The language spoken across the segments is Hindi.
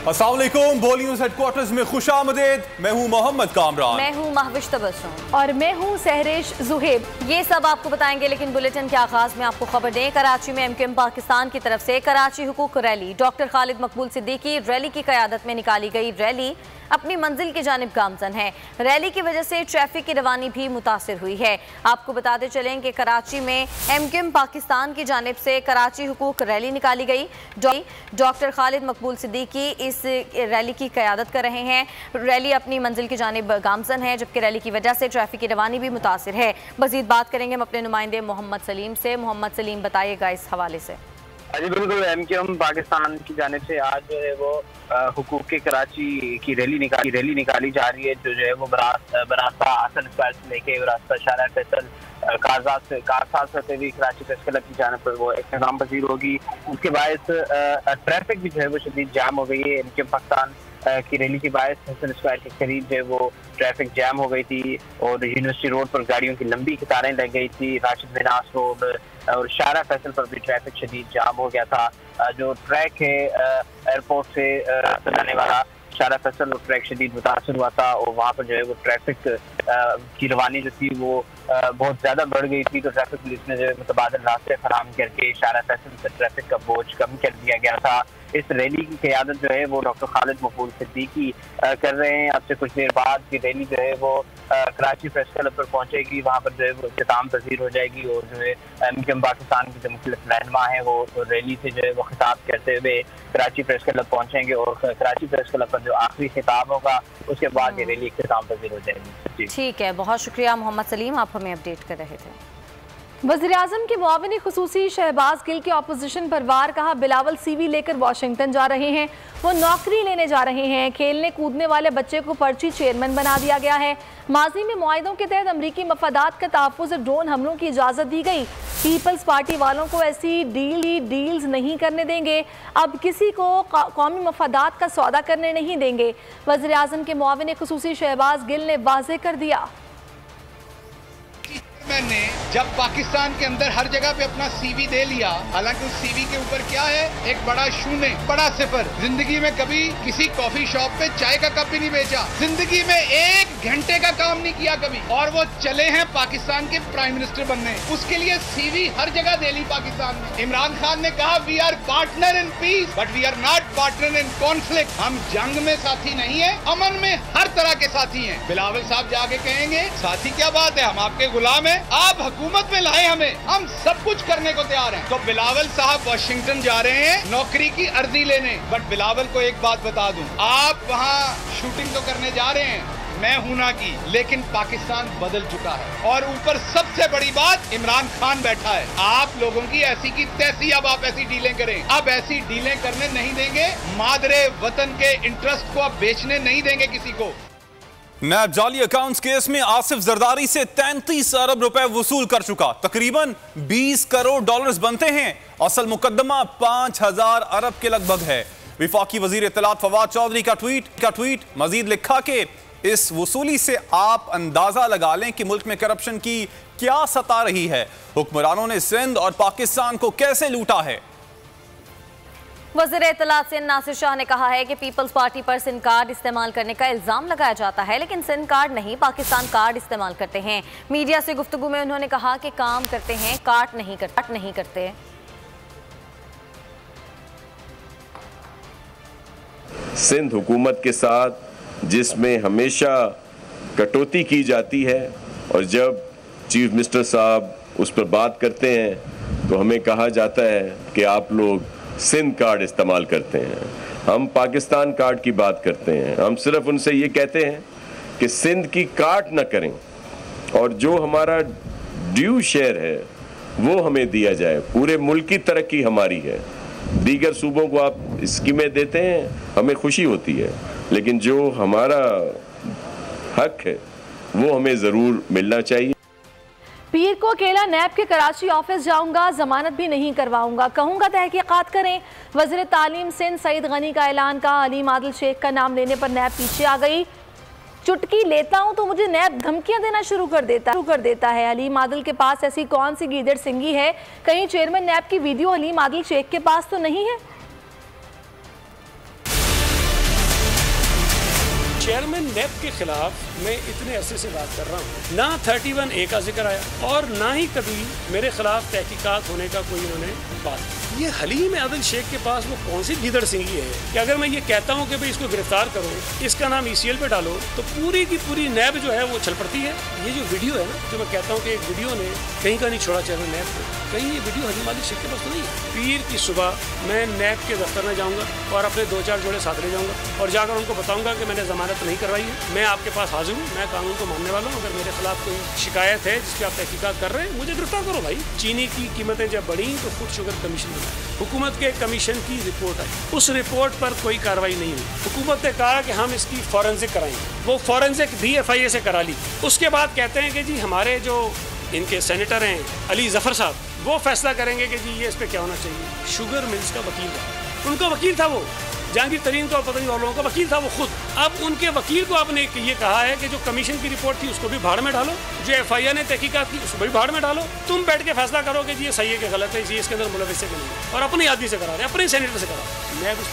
अस्सलाम वालेकुम। बोली न्यूज़ हेडक्वार्टर्स में खुशामदीद। मैं हूं मोहम्मद कामरान। मैं हूं महविश तबस्सुम और मैं हूं सहरेश जुहेब। ये सब आपको बताएंगे, लेकिन बुलेटिन के आगाज में आपको खबर दें। कराची में एमक्यूएम पाकिस्तान की तरफ से कराची हुकूक रैली, डॉक्टर खालिद मकबूल सिद्दीकी रैली की क़यादत में निकाली गई रैली अपनी मंजिल की जानिब गामजन है। रैली की वजह से ट्रैफिक की रवानी भी मुतासिर हुई है। आपको बताते चलें कि कराची में एमक्यूएम पाकिस्तान की जानिब से कराची हुकूक रैली निकाली गई। डॉक्टर खालिद मकबूल सिद्दीकी इस रैली की क़यादत कर रहे हैं। रैली अपनी मंजिल की जानिब गामजन है, जबकि रैली की वजह से ट्रैफिक की रवानी भी मुतासिर है। मज़ीद बात करेंगे हम अपने नुमाइंदे मोहम्मद सलीम से। मोहम्मद सलीम, बताइएगा इस हवाले से। जी बिल्कुल, एमक्यूएम पाकिस्तान की जानिब से आज जो है वो हुकूक के कराची की रैली निकाली जा रही है, जो है वो बरास्ता आसन स्क्वायर से लेके रास्ता शारा फैसल कारसाज से भी कराची प्रेस क्लब की जानिब पर वो इख्तिताम पजीर होगी। उसके बायस ट्रैफिक भी जो है वो शदीद जाम हो गई है। एमक्यूएम पाकिस्तान की रैली के बायस हसन स्क्वायर के करीब जो है वो ट्रैफिक जैम हो गई थी और यूनिवर्सिटी रोड पर गाड़ियों की लंबी कतारें लग गई थी। राशिद मिनास रोड और शारा फैसल पर भी ट्रैफिक शदीद जाम हो गया था। जो ट्रैक है एयरपोर्ट से रास्ता जाने वाला शारा फैसल और ट्रैक शदीद मुतासर हुआ था और वहाँ पर जो है वो ट्रैफिक की रवानी जो थी वो बहुत ज़्यादा बढ़ गई थी। तो ट्रैफिक पुलिस ने जो है मुतबादिल रास्ते फराहम करके शारा फैसल से ट्रैफिक का बोझ कम कर दिया गया था। इस रैली की क़यादत जो है वो डॉक्टर खालिद मकबूल सिद्दीकी कर रहे हैं। अब से कुछ देर बाद की रैली जो है वो कराची प्रेस क्लब पर पहुंचेगी, वहाँ पर जो है वो इख्तिताम पजीर हो जाएगी और जो है एमक्यूएम पाकिस्तान की जो मुख्तलिफ रहनुमा है वो रैली से जो है वो खिताब करते हुए कराची प्रेस क्लब पहुंचेंगे और कराची प्रेस क्लब पर जो आखिरी खिताब होगा उसके बाद ये रैली इख्तिताम पजीर हो जाएगी। ठीक है, बहुत शुक्रिया मोहम्मद सलीम, आप हमें अपडेट कर रहे थे। वज़ीर-ए-आज़म के मुआविन खुसूसी शहबाज गिल के ऑपोजिशन पर वार, कहा बिलावल सीवी लेकर वाशिंगटन जा रहे हैं, वो नौकरी लेने जा रहे हैं। खेलने कूदने वाले बच्चे को पर्ची चेयरमैन बना दिया गया है। माजी में मुआहिदों के तहत अमरीकी मफादात के तहफ़्फ़ुज़ ड्रोन हमलों की इजाज़त दी गई। पीपल्स पार्टी वालों को ऐसी डील्स नहीं करने देंगे, अब किसी को कौमी मफादात का सौदा करने नहीं देंगे। वज़ीर-ए-आज़म के मुआविन खुसूसी शहबाज गिल ने वाज़ेह कर दिया। मैंने जब पाकिस्तान के अंदर हर जगह पे अपना सीवी दे लिया, हालांकि उस सीवी के ऊपर क्या है, एक बड़ा शून्य, बड़ा सिफर। जिंदगी में कभी किसी कॉफी शॉप पे चाय का कप भी नहीं बेचा, जिंदगी में 1 घंटे का काम नहीं किया कभी, और वो चले हैं पाकिस्तान के प्राइम मिनिस्टर बनने। उसके लिए सीवी हर जगह दे ली पाकिस्तान में। इमरान खान ने कहा we are partner in peace but we are not partner in conflict. हम जंग में साथी नहीं है, अमन में हर तरह के साथी हैं। बिलावल साहब जाके कहेंगे साथी क्या बात है, हम आपके गुलाम हैं, आप हुकूमत में लाए हमें, हम सब कुछ करने को तैयार हैं। तो बिलावल साहब वाशिंगटन जा रहे हैं नौकरी की अर्जी लेने। बट बिलावल को एक बात बता दूं, आप वहाँ शूटिंग तो करने जा रहे हैं, मैं हूं ना की, लेकिन पाकिस्तान बदल चुका है और ऊपर सबसे बड़ी बात इमरान खान बैठा है। आप लोगों की ऐसी की तैसी अब आप ऐसी डीलें करें, अब ऐसी डीलें करने नहीं देंगे। मादरे वतन के इंटरेस्ट को अब बेचने नहीं देंगे किसी को। नैब जाली अकाउंट्स केस में आसिफ जरदारी से 33 अरब रुपए वसूल कर चुका, तकरीबन 20 करोड़ डॉलर्स बनते हैं। असल मुकदमा 5000 अरब के लगभग है। विफाकी वजीर इत्तलात फवाद चौधरी का ट्वीट मजीद लिखा कि इस वसूली से आप अंदाजा लगा लें कि मुल्क में करप्शन की क्या सता रही है, हुक्मरानों ने सिंध और पाकिस्तान को कैसे लूटा है। वज़ीर इत्तलात सिंध नासिर शाह ने कहा है कि पीपल्स पार्टी पर सिंध कार्ड इस्तेमाल करने का इल्ज़ाम लगाया जाता है, लेकिन सिंध कार्ड नहीं पाकिस्तान कार्ड इस्तेमाल करते हैं। मीडिया से गुफ्तगू में उन्होंने कहा कि काम करते हैं, काट नहीं करते। सिंध हुकूमत के साथ जिसमें हमेशा कटौती की जाती है और जब चीफ मिनिस्टर साहब उस पर बात करते हैं तो हमें कहा जाता है कि आप लोग सिंध कार्ड इस्तेमाल करते हैं, हम पाकिस्तान कार्ड की बात करते हैं। हम सिर्फ उनसे ये कहते हैं कि सिंध की काट न करें और जो हमारा ड्यू शेयर है वो हमें दिया जाए। पूरे मुल्क की तरक्की हमारी है, दीगर सूबों को आप स्कीमें देते हैं, हमें खुशी होती है, लेकिन जो हमारा हक है वो हमें ज़रूर मिलना चाहिए। पीर को अकेला नैब के कराची ऑफिस जाऊंगा, जमानत भी नहीं करवाऊंगा, कहूंगा तहकीकात करें। वज़ीर तालीम सिंध सईद गनी का ऐलान का। अलीम आदिल शेख का नाम लेने पर नैब पीछे आ गई। चुटकी लेता हूं तो मुझे नैब धमकियां देना शुरू कर देता है। अलीम आदिल के पास ऐसी कौन सी गीदड़ सिंगी है, कहीं चेयरमैन नैब की वीडियो अलीम आदिल शेख के पास तो नहीं है। चेयरमैन नैब के खिलाफ मैं इतने अरसे से बात कर रहा हूँ, ना 31A का जिक्र आया और ना ही कभी मेरे खिलाफ तहकीकात होने का कोई उन्होंने बात। ये हलीम आदिल शेख के पास वो कौन सी गिदड़ सिंगी है कि अगर मैं ये कहता हूँ कि भाई इसको गिरफ्तार करो, इसका नाम ECL पे डालो, तो पूरी की पूरी नैब जो है वो छल पड़ती है। ये जो वीडियो है ना, जो मैं कहता हूँ कि एक वीडियो ने कहीं का नहीं छोड़ा चेयरमैन नैब को, कहीं ये वीडियो हलीम आदिल शेख के पास तो नहीं है। पीर की सुबह मैं नैब के दफ्तर में जाऊँगा और अपने 2-4 जोड़े साथ ले जाऊँगा और जाकर उनको बताऊँगा कि मैंने जमानत नहीं करवाई है, मैं आपके पास हाजिर हूँ, मैं कानून को मानने वाला हूँ। अगर मेरे खिलाफ कोई शिकायत है जिसकी आप तहकीकात कर रहे हैं, मुझे गिरफ्तार करो भाई। चीनी की कीमतें जब बढ़ी तो फूड शुगर कमीशन बनाया, हुकूमत के कमीशन की रिपोर्ट आई, उस रिपोर्ट पर कोई कार्रवाई नहीं हुई। हुकूमत ने कहा कि हम इसकी फॉरेंसिक कराएंगे, वो फॉरेंसिक भी FIA से करा ली। उसके बाद कहते हैं कि जी हमारे जो इनके सेनेटर हैं अली जफर साहब, वो फैसला करेंगे कि जी ये इस पर क्या होना चाहिए। शुगर मिल्स का वकील था, उनका वकील था वो जहांगीर तरीन का, पता नहीं और लोगों का वकील था वो खुद। अब उनके वकील को आपने ये कहा है कि जो कमीशन की रिपोर्ट थी उसको भी भाड़ में डालो, जो FIA ने तहकीकात की उसको भी भाड़ में डालो, तुम बैठ के फैसला करो कि जी ये सही है कि गलत है, इसके अंदर मुलविस है कि नहीं, और अपने आदमी से करा रहे, अपने सेनेटर से करा। मैं उस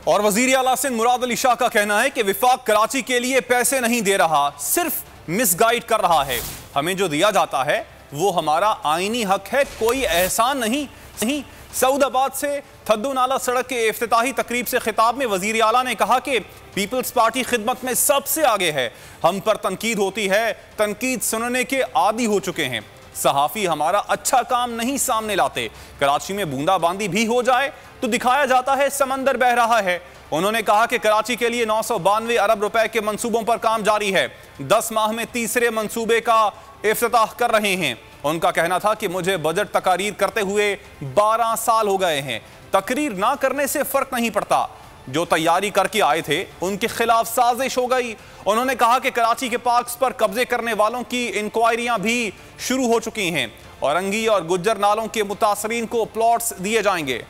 और वजीर आला सिंध मुराद अली शाह का कहना है कि विफाक कराची के लिए पैसे नहीं दे रहा, सिर्फ मिसगाइड कर रहा है। हमें जो दिया जाता है वो हमारा आईनी हक है, कोई एहसान नहीं। सऊदाबाद से थद्दू नाला सड़क के इफ्तिताही तकरीब से खिताब में वजीर आला ने कहा कि पीपल्स पार्टी खिदमत में सबसे आगे है, हम पर तनकीद होती है, तनकीद सुनने के आदी हो चुके हैं, सहाफ़ी हमारा अच्छा काम नहीं सामने लाते, कराची में बूंदाबांदी भी हो जाए तो दिखाया जाता है समंदर बह रहा है। उन्होंने कहा कि कराची के लिए 992 अरब रुपए के मंसूबों पर काम जारी है, 10 माह में तीसरे मंसूबे का इफ्तिताह कर रहे हैं। उनका कहना था कि मुझे बजट तकारीर करते हुए 12 साल हो गए हैं, तकरीर ना करने से फर्क नहीं पड़ता, जो तैयारी करके आए थे उनके खिलाफ साजिश हो गई। उन्होंने कहा कि कराची के पार्क्स पर कब्जे करने वालों की इंक्वायरियां भी शुरू हो चुकी हैं, औरंगी और गुज्जर नालों के मुतासरीन को प्लॉट्स दिए जाएंगे।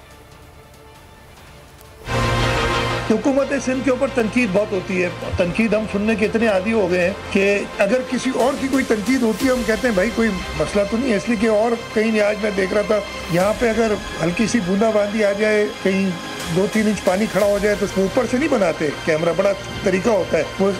हुकूमत सिंध के ऊपर तनकीद बहुत होती है, तनकीद हम सुनने के इतने आदी हो गए हैं कि अगर किसी और की कोई तनकीद होती है हम कहते हैं भाई कोई मसला तो नहीं है, इसलिए कि और कहीं आज मैं देख रहा था यहाँ पे अगर हल्की सी बूंदाबांदी आ जाए, कहीं 2-3 इंच पानी खड़ा हो जाए तो उसको ऊपर से नहीं बनाते कैमरा, बड़ा तरीका होता है, वो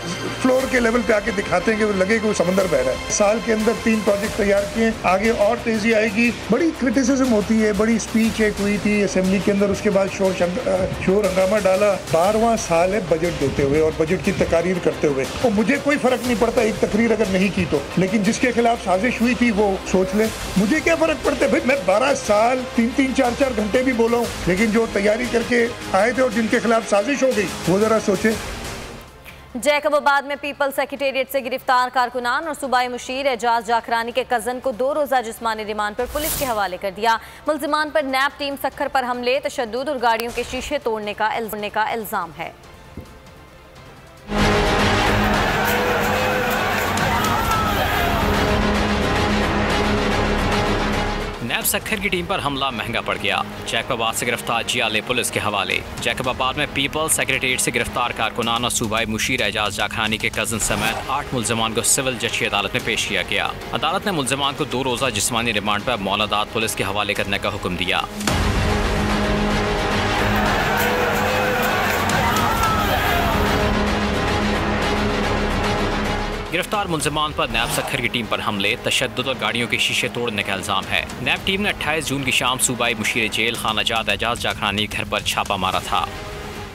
फ्लोर के लेवल पे आके दिखाते हैं कि लगे कि वो समंदर बह रहा है। साल के अंदर 3 प्रोजेक्ट तैयार किए, आगे और तेजी आएगी। बड़ी क्रिटिसिज्म होती है, बड़ी स्पीच एक हुई थी असेंबली के अंदर, उसके बाद शोर हंगामा डाला। 12वां साल है बजट देते हुए और बजट की तकारीर करते हुए, और मुझे कोई फर्क नहीं पड़ता एक तकरीर अगर नहीं की तो, लेकिन जिसके खिलाफ साजिश हुई थी वो सोच ले, मुझे क्या फर्क पड़ता है भाई। मैं 12 साल 3-3, 4-4 घंटे भी बोला हूँ, लेकिन जो तैयारी करके आए थे और जिनके खिलाफ साजिश हो गई वो जरा सोचे। जैकबाबाद में पीपल सेक्रेटेरिएट से गिरफ्तार कारकुनान और सूबाई मुशीर एजाज जाखरानी के कजन को 2 रोज़ा जिस्मानी रिमांड पर पुलिस के हवाले कर दिया। मुल्जिमान पर नैब टीम सक्खर पर हमले, तशद्दुद और गाड़ियों के शीशे तोड़ने का इल्जाम है। नैब सक्खर की टीम पर हमला महंगा पड़ गया। जैकबाबाद से गिरफ्तार जियाले पुलिस के हवाले। जैकबाबाद में पीपल्स सेक्रेटेरिएट से गिरफ्तार कारकुनान और सूबाई मुशीर एजाज जाखरानी के कजन समेत 8 मुल्जिमान को सिविल जज की अदालत में पेश किया गया। अदालत ने मुल्जिमान को 2 रोज़ा जिस्मानी रिमांड पर मौलादात पुलिस के हवाले करने का हुक्म दिया। गिरफ्तार मुल्जिमान पर नैब सक्खर की टीम पर हमले, तशद्दुद और गाड़ियों के शीशे तोड़ने का इल्जाम है। नैब टीम ने 28 जून की शाम सूबाई मुशीर जेल खानाजाद एजाज जाखरानी के घर पर छापा मारा था।